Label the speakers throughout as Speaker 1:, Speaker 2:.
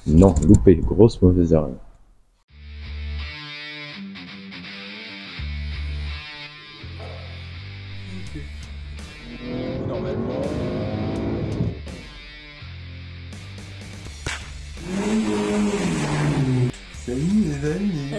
Speaker 1: Non, loupé, grosse mauvaise erreur.
Speaker 2: Ok. Normalement. Salut les amis.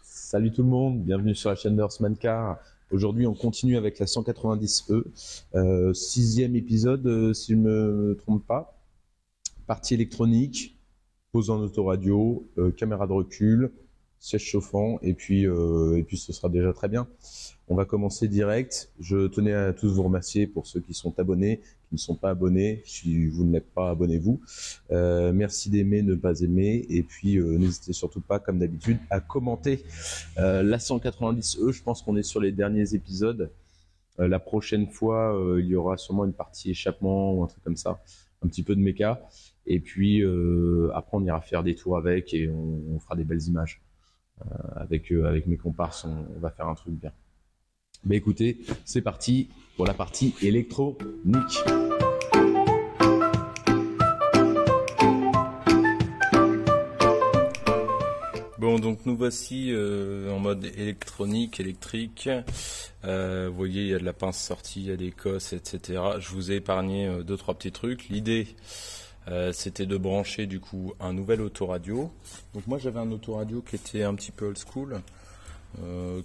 Speaker 1: Salut tout le monde, bienvenue sur la chaîne de Horseman Car. Aujourd'hui, on continue avec la 190E, sixième épisode, si je ne me trompe pas. Partie électronique, pose en autoradio, caméra de recul, siège chauffant, et puis ce sera déjà très bien. On va commencer direct. Je tenais à tous vous remercier pour ceux qui sont abonnés, qui ne sont pas abonnés. Si vous ne l'êtes pas, abonnez-vous. Merci d'aimer, ne pas aimer. Et puis, n'hésitez surtout pas, comme d'habitude, à commenter. La 190E, je pense qu'on est sur les derniers épisodes. La prochaine fois, il y aura sûrement une partie échappement ou un truc comme ça. Un petit peu de méca. Et puis, après, on ira faire des tours avec et on fera des belles images. Avec mes comparses, on va faire un truc bien. Mais écoutez, c'est parti pour la partie électronique.
Speaker 2: Bon, donc nous voici en mode électronique, électrique. Vous voyez, il y a de la pince sortie, il y a des cosses, etc. Je vous ai épargné 2-3 petits trucs. L'idée, c'était de brancher du coup un nouvel autoradio. Donc moi, j'avais un autoradio qui était un petit peu old school,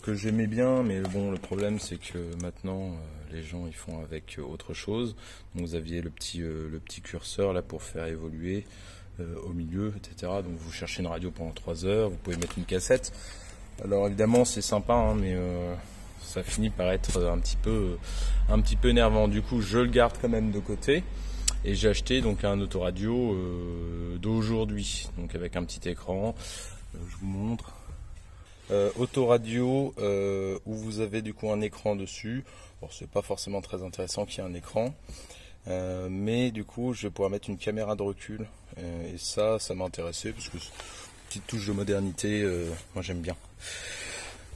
Speaker 2: que j'aimais bien, mais bon, le problème, c'est que maintenant, les gens ils font avec autre chose. Donc vous aviez le petit curseur là pour faire évoluer. Au milieu, etc. Donc vous cherchez une radio pendant 3 heures, vous pouvez mettre une cassette. Alors évidemment c'est sympa, hein, mais ça finit par être un petit peu énervant. Du coup je le garde quand même de côté et j'ai acheté donc un autoradio d'aujourd'hui, donc avec un petit écran. Je vous montre. Autoradio où vous avez du coup un écran dessus. Bon, c'est pas forcément très intéressant qu'il y ait un écran. Mais du coup je vais pouvoir mettre une caméra de recul et ça m'intéressait parce que petite touche de modernité, moi j'aime bien.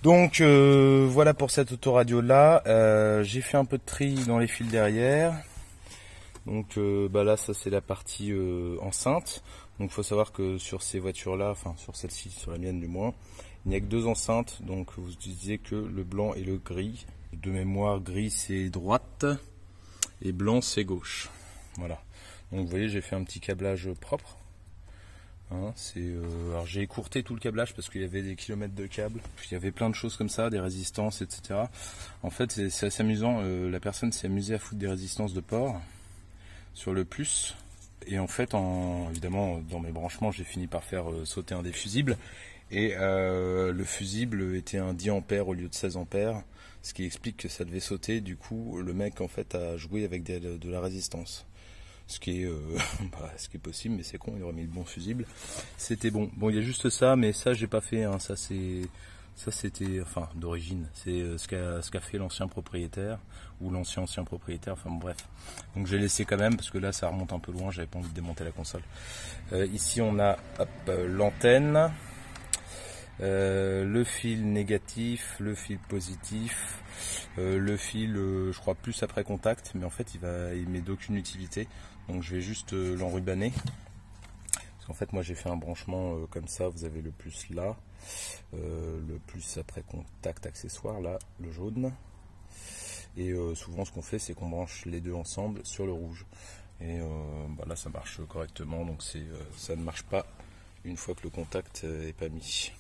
Speaker 2: Donc voilà pour cette autoradio là. J'ai fait un peu de tri dans les fils derrière. Donc là ça c'est la partie enceinte. Donc il faut savoir que sur ces voitures là, enfin sur celle-ci, sur la mienne du moins, il n'y a que 2 enceintes. Donc vous utilisez que le blanc et le gris. De mémoire, gris c'est droite et blanc c'est gauche. Voilà. Donc vous voyez, j'ai fait un petit câblage propre. Hein, alors j'ai écourté tout le câblage parce qu'il y avait des kilomètres de câbles. Il y avait plein de choses comme ça, des résistances, etc. En fait, c'est assez amusant. La personne s'est amusée à foutre des résistances de port sur le plus. Et en fait, évidemment, dans mes branchements, j'ai fini par faire sauter un des fusibles. Et le fusible était un 10 ampères au lieu de 16 ampères. Ce qui explique que ça devait sauter. Du coup, le mec en fait a joué avec de la résistance. Ce qui est possible, mais c'est con, il aurait mis le bon fusible. C'était bon. Bon, il y a juste ça, mais ça j'ai pas fait. Hein. Ça c'était, enfin, d'origine. C'est ce qu'a fait l'ancien propriétaire ou l'ancien propriétaire. Enfin bon, bref. Donc j'ai laissé quand même parce que là ça remonte un peu loin. J'avais pas envie de démonter la console. Ici on a l'antenne. Le fil négatif, le fil positif, le fil je crois plus après contact, mais en fait il m'est d'aucune utilité, donc je vais juste l'enrubaner. Parce qu'en fait moi j'ai fait un branchement comme ça, vous avez le plus là, le plus après contact accessoire là, le jaune, et souvent ce qu'on fait c'est qu'on branche les deux ensemble sur le rouge, et là ça marche correctement, donc ça ne marche pas une fois que le contact est pas mis.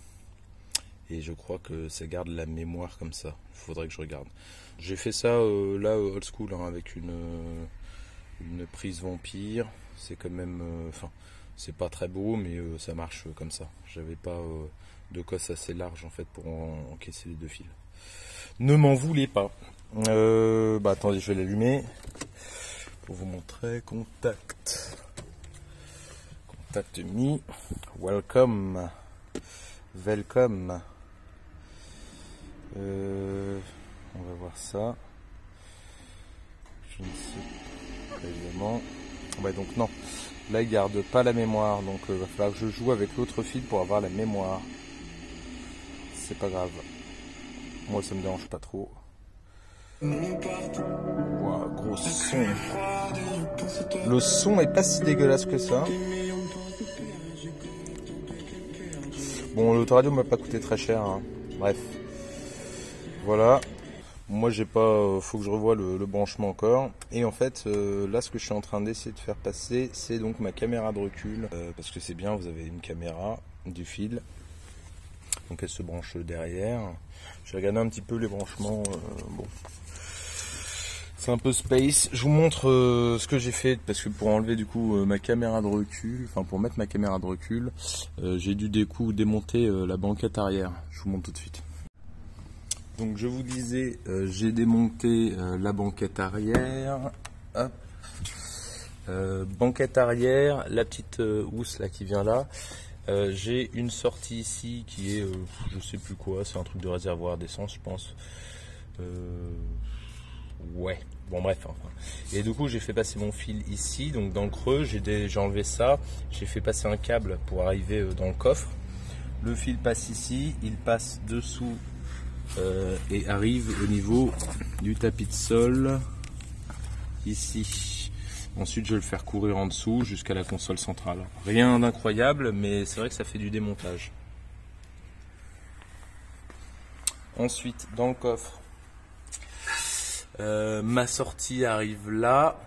Speaker 2: Et je crois que ça garde la mémoire comme ça. Il faudrait que je regarde. J'ai fait ça là old school, hein, avec une prise vampire. C'est quand même, c'est pas très beau, mais ça marche comme ça. J'avais pas de cosse assez large en fait pour encaisser les 2 fils. Ne m'en voulez pas. Attendez, je vais l'allumer pour vous montrer. Contact me. Welcome. On va voir ça. Je ne sais pas évidemment. Donc non. Là, il garde pas la mémoire, donc il va falloir que je joue avec l'autre fil pour avoir la mémoire. C'est pas grave. Moi, ça me dérange pas trop. Wow, gros son. Le son est pas si dégueulasse que ça. Bon, l'autoradio m'a pas coûté très cher, hein. Bref. Voilà. Moi, j'ai pas. Faut que je revoie le branchement encore. Et en fait, là, ce que je suis en train d'essayer de faire passer, c'est donc ma caméra de recul. Parce que c'est bien, vous avez une caméra, du fil. Donc elle se branche derrière. J'ai regardé un petit peu les branchements. Bon. C'est un peu space. Je vous montre ce que j'ai fait, parce que pour enlever du coup ma caméra de recul, enfin pour mettre ma caméra de recul, j'ai dû démonter la banquette arrière. Je vous montre tout de suite. Donc je vous disais, j'ai démonté la banquette arrière. Hop. Banquette arrière, la petite housse là qui vient là. J'ai une sortie ici qui est, je sais plus quoi, c'est un truc de réservoir d'essence, je pense. Ouais, bon bref. Enfin. Et du coup, j'ai fait passer mon fil ici, donc dans le creux, j'ai enlevé ça. J'ai fait passer un câble pour arriver dans le coffre. Le fil passe ici, il passe dessous et arrive au niveau du tapis de sol, ici. Ensuite, je vais le faire courir en dessous jusqu'à la console centrale. Rien d'incroyable, mais c'est vrai que ça fait du démontage. Ensuite, dans le coffre, ma sortie arrive là.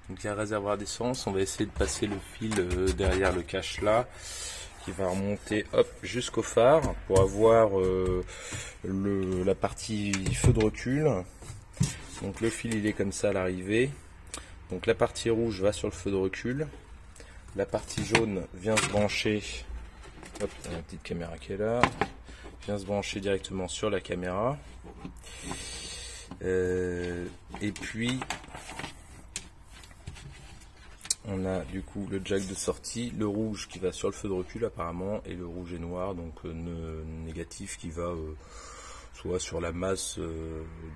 Speaker 2: Donc, il y a un réservoir d'essence. On va essayer de passer le fil derrière le cache là, qui va remonter hop jusqu'au phare pour avoir la partie feu de recul. Donc, le fil il est comme ça à l'arrivée. Donc la partie rouge va sur le feu de recul, la partie jaune vient se brancher, hop, il y a une petite caméra qui est là, vient se brancher directement sur la caméra, et puis on a du coup le jack de sortie, le rouge qui va sur le feu de recul apparemment, et le rouge et noir, donc négatif qui va soit sur la masse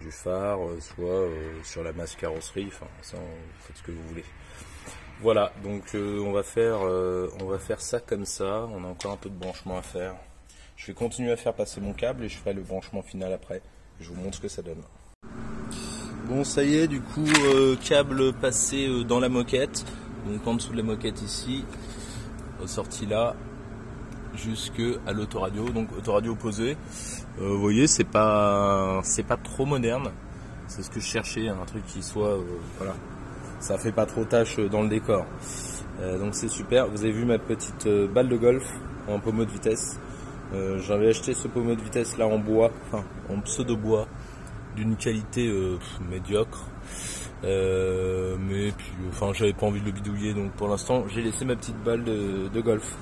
Speaker 2: du phare, soit sur la masse carrosserie, enfin ça vous faites ce que vous voulez. Voilà, donc on va faire ça comme ça, on a encore un peu de branchement à faire. Je vais continuer à faire passer mon câble et je ferai le branchement final après. Je vous montre ce que ça donne. Bon ça y est, du coup câble passé dans la moquette, donc en dessous de la moquette ici, sorti là, jusque à l'autoradio, donc autoradio posé. Vous voyez, c'est pas trop moderne, c'est ce que je cherchais, un truc qui soit voilà, ça fait pas trop tâche dans le décor, donc c'est super. Vous avez vu ma petite balle de golf en pommeau de vitesse. J'avais acheté ce pommeau de vitesse là en bois, enfin en pseudo bois, d'une qualité médiocre, mais puis enfin j'avais pas envie de le bidouiller, donc pour l'instant j'ai laissé ma petite balle de golf.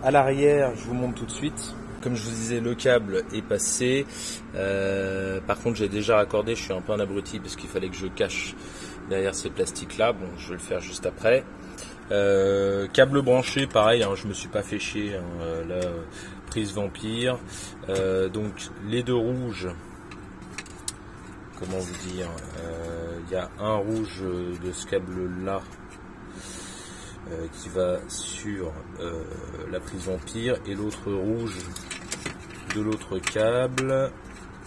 Speaker 2: À l'arrière, je vous montre tout de suite. Comme je vous disais, le câble est passé. Par contre, j'ai déjà raccordé. Je suis un peu un abruti parce qu'il fallait que je cache derrière ces plastiques-là. Bon, je vais le faire juste après. Câble branché, pareil. Hein, je me suis pas fait chier. Hein, là, prise Vampire. Donc, les deux rouges. Comment vous dire, il y a un rouge de ce câble-là. Qui va sur la prise Vampire, et l'autre rouge de l'autre câble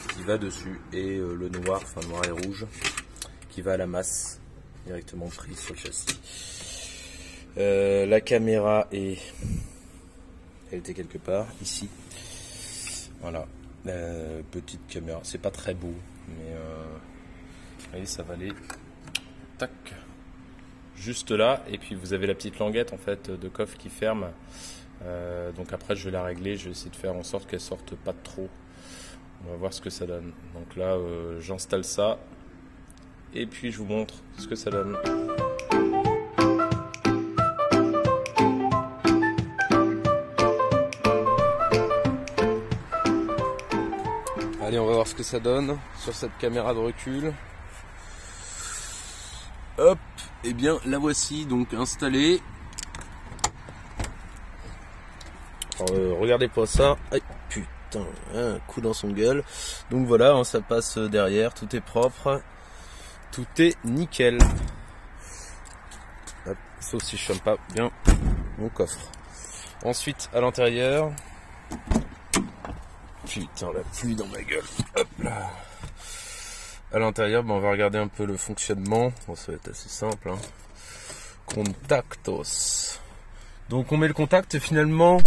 Speaker 2: qui va dessus, et le noir, enfin noir et rouge, qui va à la masse directement prise sur le châssis. La caméra elle était quelque part ici, voilà, petite caméra, c'est pas très beau, mais vous voyez, ça va aller tac juste là, et puis vous avez la petite languette en fait de coffre qui ferme, donc après je vais la régler, je vais essayer de faire en sorte qu'elle sorte pas trop. On va voir ce que ça donne. Donc là j'installe ça et puis je vous montre ce que ça donne. Allez, on va voir ce que ça donne sur cette caméra de recul. Hop, et bien la voici donc installée. Regardez pas ça. Aïe, putain, un coup dans son gueule. Donc voilà, hein, ça passe derrière, tout est propre, tout est nickel. Hop, sauf si je ferme pas bien mon coffre. Ensuite, à l'intérieur. Putain, la pluie dans ma gueule. Hop là. À l'intérieur, on va regarder un peu le fonctionnement. Bon, ça va être assez simple. Hein. Contactos. Donc on met le contact. Finalement,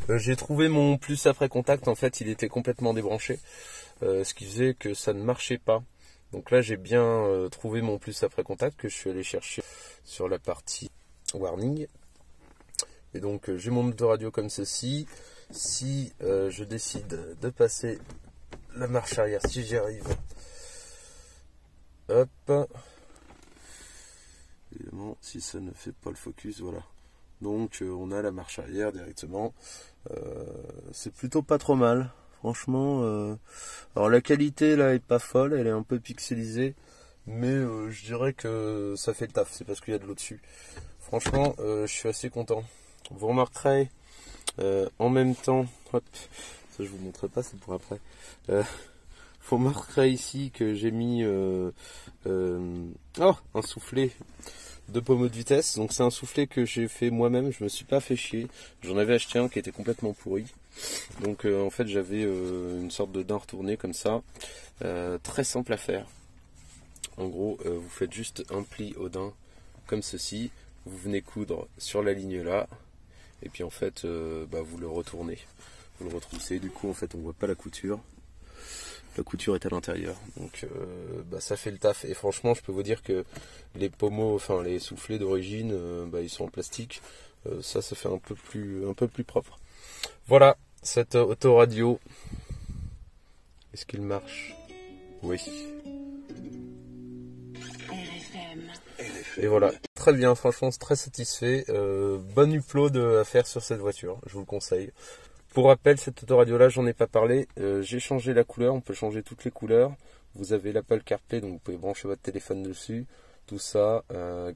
Speaker 2: j'ai trouvé mon plus après contact. En fait, il était complètement débranché. Ce qui faisait que ça ne marchait pas. Donc là, j'ai bien trouvé mon plus après contact que je suis allé chercher sur la partie warning. Et donc j'ai mon autoradio comme ceci. Si je décide de passer la marche arrière, si j'y arrive, hop, évidemment si ça ne fait pas le focus, voilà. Donc on a la marche arrière directement. C'est plutôt pas trop mal, franchement. Alors la qualité là est pas folle, elle est un peu pixelisée, mais je dirais que ça fait le taf. C'est parce qu'il y a de l'eau dessus. Franchement, je suis assez content. Vous remarquerez en même temps, hop, ça je vous montrerai pas, c'est pour après. Vous remarquerez ici que j'ai mis un soufflet de pommeau de vitesse. Donc c'est un soufflet que j'ai fait moi-même, je me suis pas fait chier. J'en avais acheté un qui était complètement pourri. Donc en fait j'avais une sorte de daim retourné comme ça, très simple à faire. En gros, vous faites juste un pli au daim comme ceci. Vous venez coudre sur la ligne là. Et puis en fait, vous le retournez, vous le retroussez. Du coup, en fait, on voit pas la couture. La couture est à l'intérieur, donc ça fait le taf. Et franchement, je peux vous dire que les pommeaux, enfin les soufflets d'origine, ils sont en plastique. Ça fait un peu plus propre. Voilà cette autoradio. Est-ce qu'il marche? Oui. Et voilà, très bien, franchement très satisfait. Bon upload à faire sur cette voiture, je vous le conseille. Pour rappel, cette autoradio là, j'en ai pas parlé. J'ai changé la couleur, on peut changer toutes les couleurs. Vous avez l'Apple CarPlay, donc vous pouvez brancher votre téléphone dessus. Tout ça,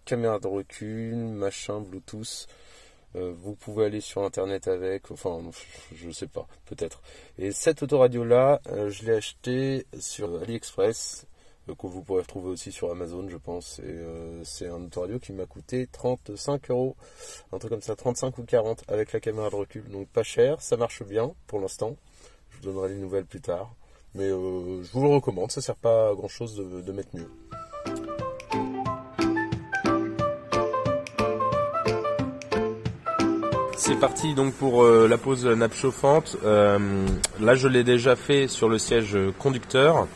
Speaker 2: caméra de recul, machin, Bluetooth. Vous pouvez aller sur internet avec, enfin je sais pas, peut-être. Et cette autoradio là, je l'ai acheté sur AliExpress. Que vous pourrez retrouver aussi sur Amazon, je pense. Et c'est un autoradio qui m'a coûté 35 €, un truc comme ça, 35 ou 40 avec la caméra de recul. Donc pas cher, ça marche bien pour l'instant. Je vous donnerai les nouvelles plus tard. Mais je vous le recommande, ça sert pas à grand chose de mettre mieux. C'est parti donc pour la pose nappe chauffante. Là je l'ai déjà fait sur le siège conducteur.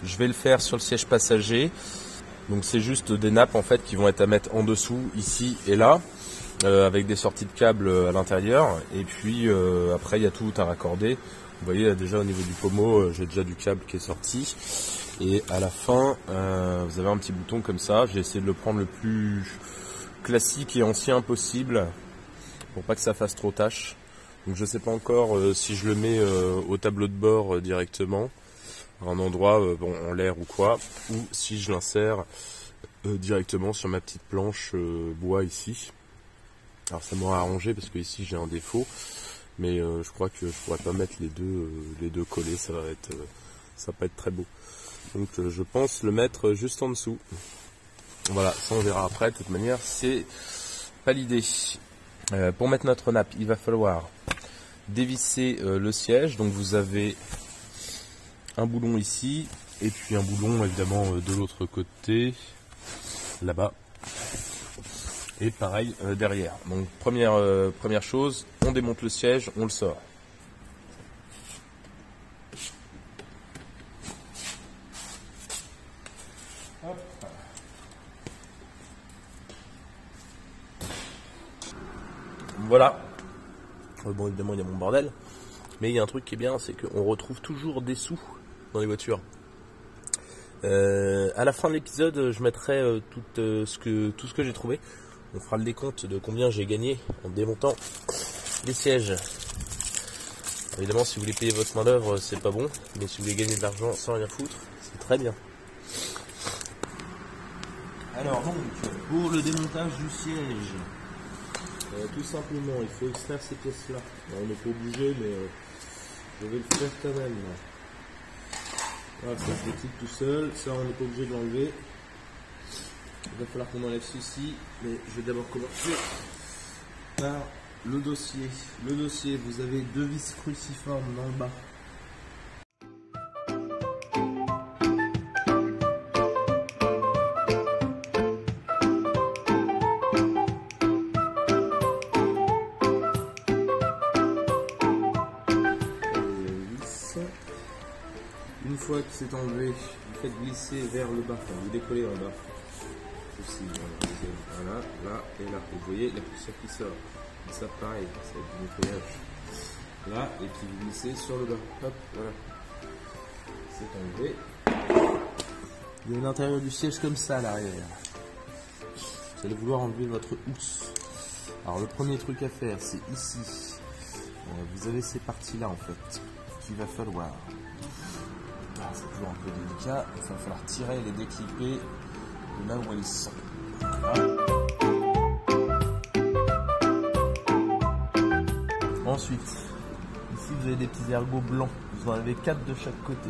Speaker 2: Je vais le faire sur le siège passager. Donc c'est juste des nappes en fait qui vont être à mettre en dessous, ici et là, avec des sorties de câbles à l'intérieur. Et puis après il y a tout à raccorder. Vous voyez là déjà au niveau du pommeau, j'ai déjà du câble qui est sorti. Et à la fin, vous avez un petit bouton comme ça. J'ai essayé de le prendre le plus classique et ancien possible pour pas que ça fasse trop tâche. Donc je sais pas encore si je le mets au tableau de bord directement, à un endroit en l'air ou quoi, ou si je l'insère directement sur ma petite planche bois ici. Alors ça m'aura arrangé parce que ici j'ai un défaut, mais je crois que je pourrais pas mettre les deux collés, ça va pas être très beau. Donc je pense le mettre juste en dessous. Voilà, ça on verra après. De toute manière, c'est pas l'idée. Pour mettre notre nappe, il va falloir dévisser le siège. Donc vous avez un boulon ici et puis un boulon évidemment de l'autre côté, là-bas. Et pareil derrière. Donc première chose, on démonte le siège, on le sort. Voilà. Bon, évidemment, il y a mon bordel. Mais il y a un truc qui est bien, c'est qu'on retrouve toujours des sous dans les voitures. À la fin de l'épisode, je mettrai tout ce que j'ai trouvé. On fera le décompte de combien j'ai gagné en démontant les sièges. Évidemment, si vous voulez payer votre main d'œuvre, c'est pas bon. Mais si vous voulez gagner de l'argent sans rien foutre, c'est très bien. Alors donc, pour le démontage du siège, tout simplement, il faut extraire ces pièces-là. On n'est pas obligé, mais je vais le faire quand même. Voilà, ça se découpe tout seul. Ça, on n'est pas obligé de l'enlever.
Speaker 3: Il va falloir qu'on enlève ceci, mais je vais d'abord commencer par le dossier. Le dossier, vous avez 2 vis cruciformes dans le bas. Une fois que c'est enlevé, vous faites glisser vers le bas, enfin, vous décollez en bas. Aussi, voilà, là et là. Vous voyez la poussière qui sort. Et ça pareil, c'est du nettoyage. Là, et puis vous glissez sur le bas. Hop, voilà. C'est enlevé. Il y a l'intérieur du siège comme ça à l'arrière. Vous allez vouloir enlever votre housse. Alors le premier truc à faire, c'est ici. Vous avez ces parties-là en fait, qu'il va falloir. C'est toujours un peu délicat, il va falloir tirer et les déclipper de là où elles sont. Voilà. Ensuite, ici vous avez des petits ergots blancs, vous en avez 4 de chaque côté.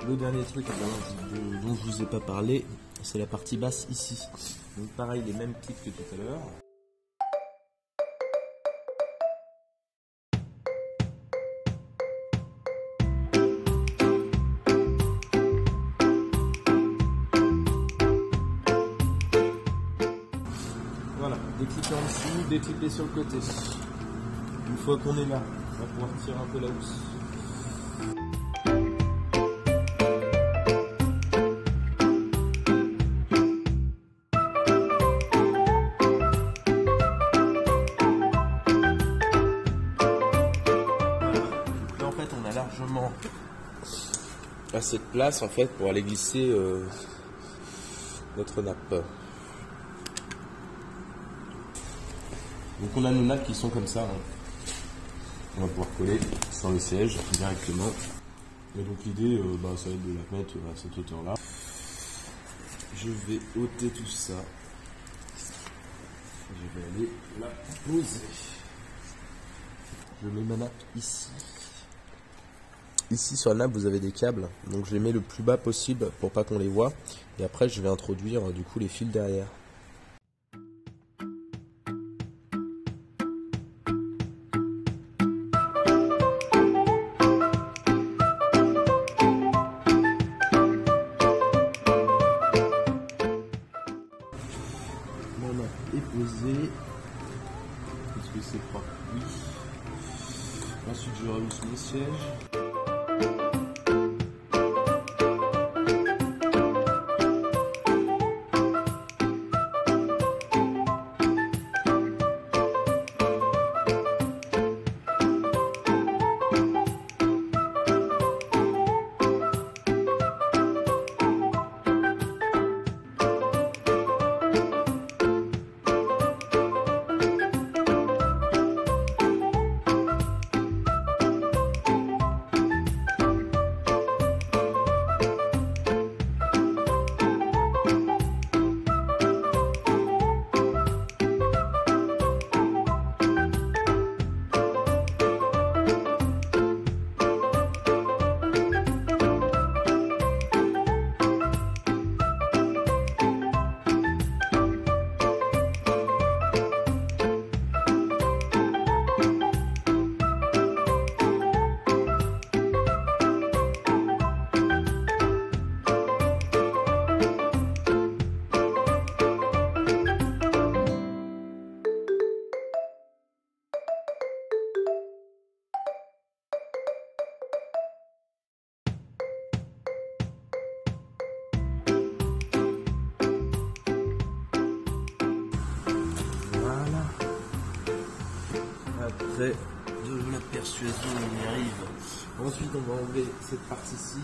Speaker 3: Le dernier truc dont je vous ai pas parlé, c'est la partie basse ici. Donc pareil, les mêmes clips que tout à l'heure. Voilà, déclipper en dessous, déclipper sur le côté. Une fois qu'on est là, on va pouvoir tirer un peu la housse. Largement à cette place en fait pour aller glisser notre nappe. Donc on a nos nappes qui sont comme ça. On va pouvoir coller sur le siège directement. Et donc l'idée, ça va être de la mettre à cette hauteur là. Je vais ôter tout ça. Je vais aller la poser. Je mets ma nappe ici. Ici sur la nappe vous avez des câbles, donc je les mets le plus bas possible pour pas qu'on les voit. Et après je vais introduire du coup les fils derrière. Mon nappe est posée. Est-ce que c'est propre? Oui. Ensuite je rehausse mon siège. Après, de la persuasion, on y arrive. Ensuite, on va enlever cette partie-ci.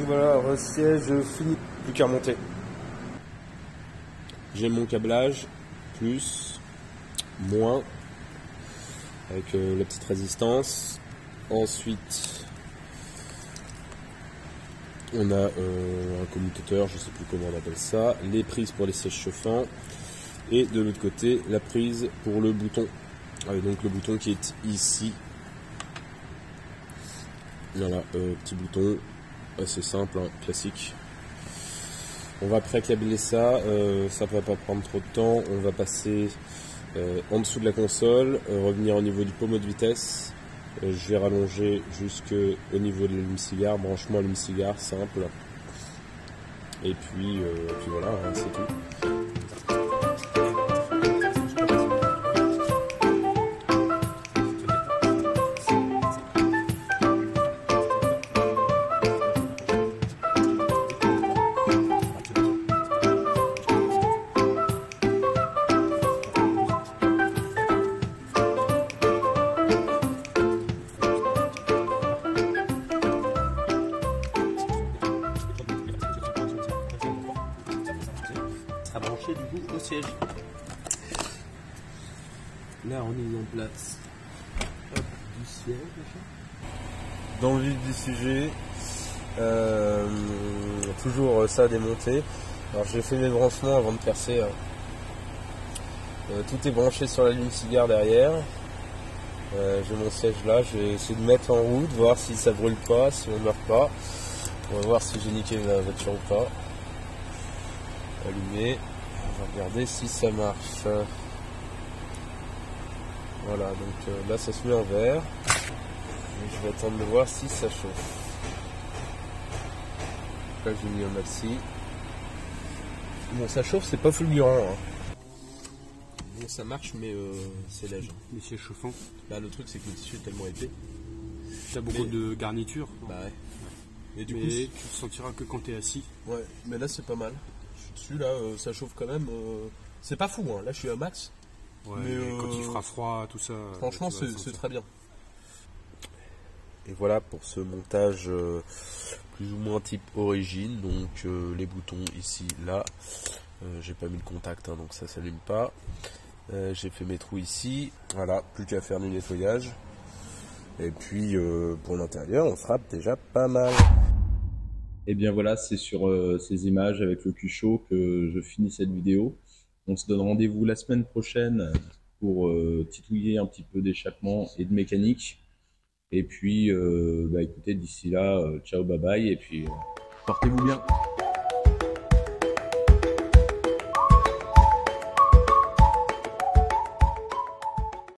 Speaker 3: voilà, resiège fini. Plus qu'à remonter. J'ai mon câblage, plus, moins, avec la petite résistance. Ensuite, on a un commutateur, je sais plus comment on appelle ça, les prises pour les sièges chauffants, et de l'autre côté, la prise pour le bouton. Donc le bouton qui est ici. Voilà, petit bouton, assez simple, hein, classique. On va pré-câbler ça, ça va pas prendre trop de temps. On va passer en dessous de la console, revenir au niveau du pommeau de vitesse. Je vais rallonger jusqu'au niveau de l'allume-cigare, branchement allume-cigare simple. Et puis voilà, hein, c'est tout. À brancher du coup au siège. Là on est mis en place du siège. Dans le vif du sujet, toujours ça à démonter. Alors j'ai fait mes branchements avant de percer. Tout est branché sur l'allume-cigare derrière. J'ai mon siège là, je vais essayer de mettre en route, voir si ça brûle pas, si on meurt pas. On va voir si j'ai niqué la voiture ou pas. Allumé, on va regarder si ça marche. Voilà, donc là ça se met en vert. Et je vais attendre de voir si ça chauffe. Là j'ai mis un maxi. Bon, ça chauffe, c'est pas fulgurant. Hein. Bon, ça marche, mais c'est léger.
Speaker 4: Les sièges chauffants.
Speaker 3: Là, le truc, c'est que le tissu est tellement épais.
Speaker 4: T'as beaucoup de garniture.
Speaker 3: Bah ouais. Et du
Speaker 4: Mais
Speaker 3: coup,
Speaker 4: tu le sentiras que quand t'es assis.
Speaker 3: ouais, mais là, c'est pas mal. Je suis dessus, là, ça chauffe quand même. C'est pas fou, hein. Là, je suis à max.
Speaker 4: Ouais,
Speaker 3: mais
Speaker 4: quand il fera froid, tout ça.
Speaker 3: Franchement,
Speaker 4: tu vas le
Speaker 3: c'est
Speaker 4: sentir.
Speaker 3: très bien. Et voilà pour ce montage plus ou moins type origine. Donc, les boutons ici, là. J'ai pas mis le contact, hein, donc ça s'allume pas. J'ai fait mes trous ici. Voilà, plus qu'à faire du nettoyage. Et puis, pour l'intérieur, on fera déjà pas mal.
Speaker 1: Et bien voilà, c'est sur ces images avec le cul chaud que je finis cette vidéo. On se donne rendez-vous la semaine prochaine pour titouiller un petit peu d'échappement et de mécanique. Et puis, écoutez, d'ici là, ciao, bye bye, et puis portez-vous bien.